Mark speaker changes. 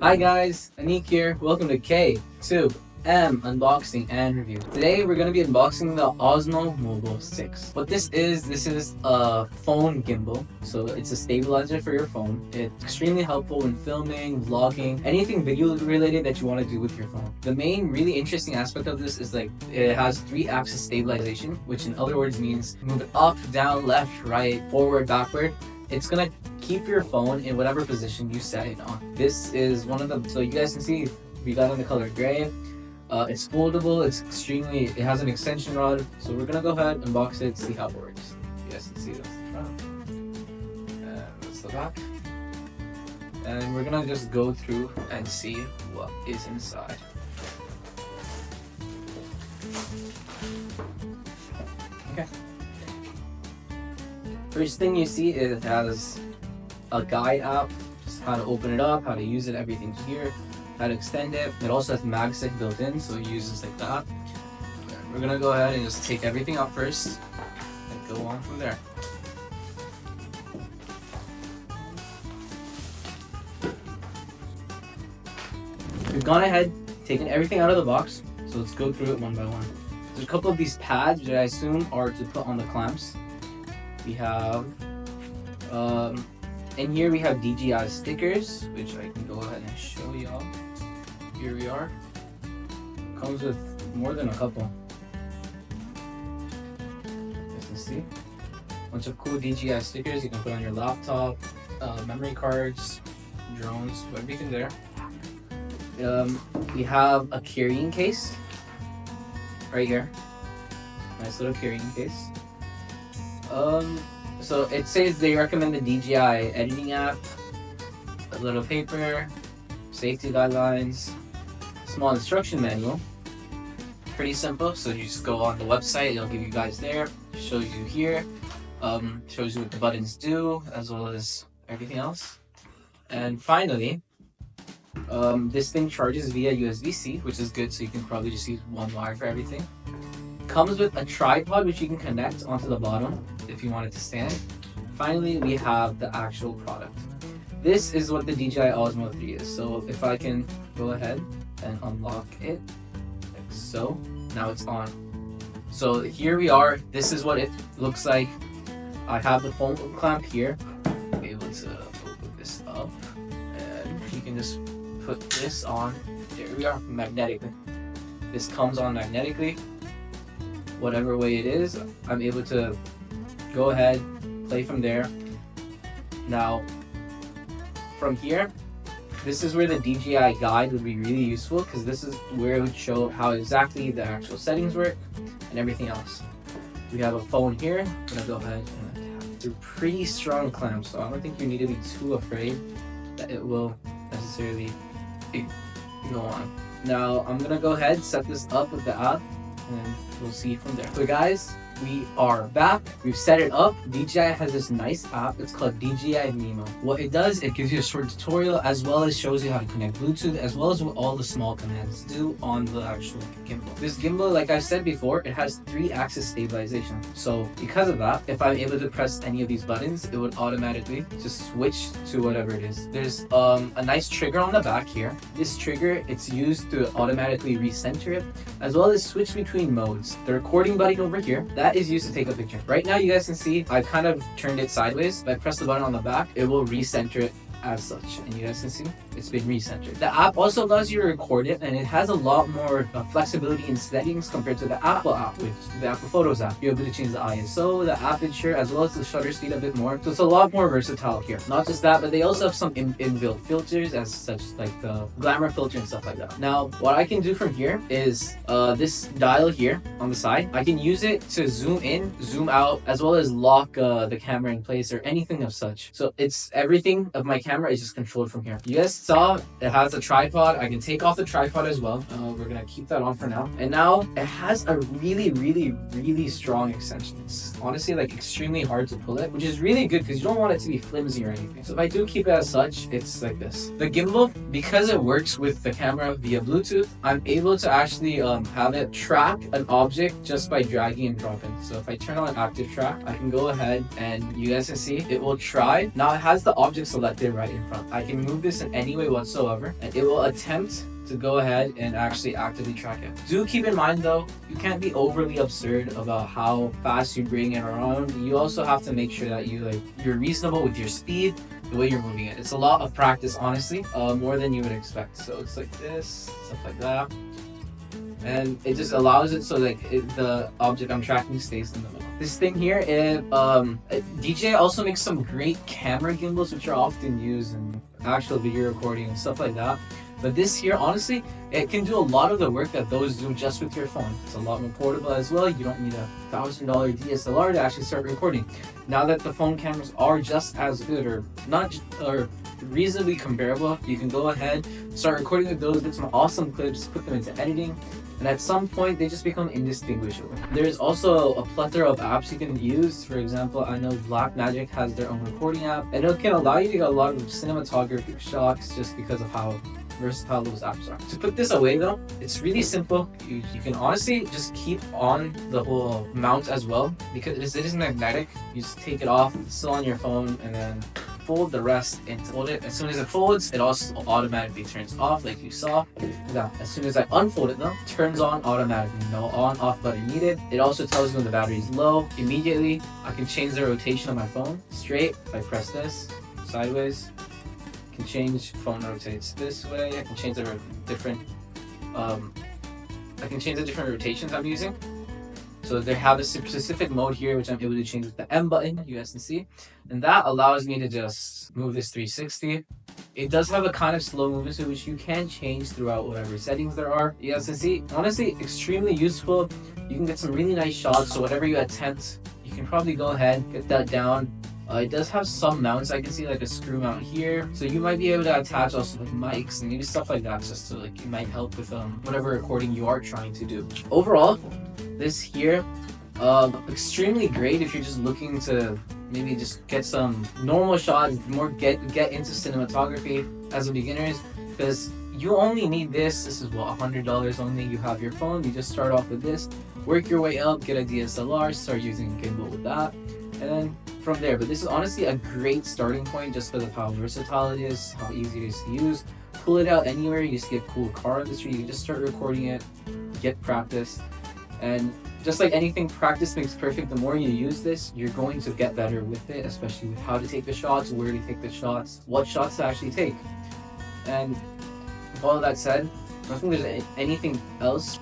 Speaker 1: Hi guys, Aniq here. Welcome to K2M Unboxing and Reviews. Today we're going to be unboxing the Osmo Mobile 6. What this is a phone gimbal. So it's a stabilizer for your phone. It's extremely helpful when filming, vlogging, anything video related that you want to do with your phone. The main really interesting aspect of this is like it has 3-axis stabilization, which in other words means move it up, down, left, right, forward, backward. It's gonna keep your phone in whatever position you set it on. This is one of them. So you guys can see we got in the color gray. It's foldable. It has an extension rod. So we're gonna go ahead, unbox it, see how it works. You guys can see that's the front, and that's the back. And we're gonna just go through and see what is inside. Okay. First thing you see is it has a guide app, just how to open it up, how to use it, everything's here, how to extend it. It also has MagSafe built in, so it uses like that. And we're gonna go ahead and just take everything out first and go on from there. We've gone ahead, taken everything out of the box, so let's go through it one by one. There's a couple of these pads that I assume are to put on the clamps. We have in here we have DJI stickers, which I can go ahead and show y'all. Here we are. Comes with more than a couple. You can see bunch of cool DJI stickers you can put on your laptop, memory cards, drones, everything there. We have a carrying case right here. Nice little carrying case. So it says they recommend the DJI editing app, a little paper, safety guidelines, small instruction manual. Pretty simple. So you just go on the website, it'll give you guys there, shows you here, shows you what the buttons do, as well as everything else. And finally, this thing charges via USB-C, which is good, so you can probably just use one wire for everything. Comes with a tripod which you can connect onto the bottom if you want it to stand. Finally, we have the actual product. This is what the DJI Osmo 3 is. So if I can go ahead and unlock it, like so, now it's on. So here we are. This is what it looks like. I have the phone clamp here. I'm able to open this up, and you can just put this on. There we are, magnetically. This comes on magnetically. Whatever way it is, I'm able to go ahead, play from there. Now, from here, this is where the DJI guide would be really useful, because this is where it would show how exactly the actual settings work and everything else. We have a phone here. I'm gonna go ahead and attach. They're pretty strong clamps, so I don't think you need to be too afraid that it will necessarily go on. Now, I'm gonna go ahead, set this up with the app, and we'll see from there. So guys, we are back. We've set it up. DJI has this nice app. It's called DJI Mimo. What it does, it gives you a short tutorial, as well as shows you how to connect Bluetooth, as well as what all the small commands do on the actual gimbal. This gimbal, like I said before, it has 3-axis stabilization. So because of that, if I'm able to press any of these buttons, it would automatically just switch to whatever it is. There's a nice trigger on the back here. This trigger, it's used to automatically recenter it, as well as switch between modes. The recording button over here, that is used to take a picture. Right now you guys can see I kind of turned it sideways. If I press the button on the back, it will recenter it as such, and you guys can see it's been recentered. The app also allows you to record it, and it has a lot more flexibility in settings compared to the Apple app, which the Apple Photos app. You're able to change the ISO, the aperture, as well as the shutter speed a bit more. So it's a lot more versatile here. Not just that, but they also have some inbuilt filters as such, like the glamour filter and stuff like that. Now, what I can do from here is this dial here on the side. I can use it to zoom in, zoom out, as well as lock the camera in place or anything of such. So it's everything of my camera is just controlled from here. You guys saw it has a tripod. I can take off the tripod as well. We're gonna keep that on for now. And now it has a really strong extension. It's honestly like extremely hard to pull it, which is really good because you don't want it to be flimsy or anything. So if I do keep it as such, it's like this. The gimbal, because it works with the camera via Bluetooth, I'm able to actually have it track an object just by dragging and dropping. So if I turn on active track, I can go ahead and you guys can see it will try. Now it has the object selected right in front. I can move this in any way whatsoever, and it will attempt to go ahead and actually actively track it. Do keep in mind though, you can't be overly absurd about how fast you bring it around. You also have to make sure that you're reasonable with your speed, the way you're moving it. It's a lot of practice, honestly, more than you would expect. So it's like this, stuff like that. And it just allows it so the object I'm tracking stays in the middle. This thing here, DJI also makes some great camera gimbals which are often used in actual video recording and stuff like that. But this here, honestly, it can do a lot of the work that those do just with your phone. It's a lot more portable as well. You don't need a $1,000 DSLR to actually start recording. Now that the phone cameras are just as good or reasonably comparable, you can go ahead, start recording with those, get some awesome clips, put them into editing, and at some point they just become indistinguishable. There's also a plethora of apps you can use. For example, I know Blackmagic has their own recording app, and it can allow you to get a lot of cinematography shots just because of how versatile those apps are. To put this away though, it's really simple. You can honestly just keep on the whole mount as well, because it is magnetic. You just take it off, it's still on your phone, and then fold the rest into fold it. As soon as it folds, it also automatically turns off like you saw. Now, as soon as I unfold it though, it turns on automatically. No on off button needed. It also tells me when the battery is low. Immediately, I can change the rotation of my phone straight. If I press this, sideways, I can change, phone rotates this way. I can change the different rotations I'm using. So they have a specific mode here, which I'm able to change with the M button, you guys can see. And that allows me to just move this 360. It does have a kind of slow movement, so which you can change throughout whatever settings there are. You guys can see, honestly, extremely useful. You can get some really nice shots, so whatever you attempt, you can probably go ahead, get that down. It does have some mounts. I can see like a screw mount here, so you might be able to attach also like mics and maybe stuff like that, just to it might help with whatever recording you are trying to do. Overall, this here, extremely great if you're just looking to maybe just get some normal shots, get into cinematography as a beginners, because you only need this. This is what, $100 only. You have your phone, you just start off with this, work your way up, get a DSLR, start using Gimbal with that, and then from there. But this is honestly a great starting point just because of how versatile it is, how easy it is to use. Pull it out anywhere, you just get cool car industry, you can just start recording it, get practice. And just like anything, practice makes perfect. The more you use this, you're going to get better with it, especially with how to take the shots, where to take the shots, what shots to actually take. And with all of that said, I don't think there's anything else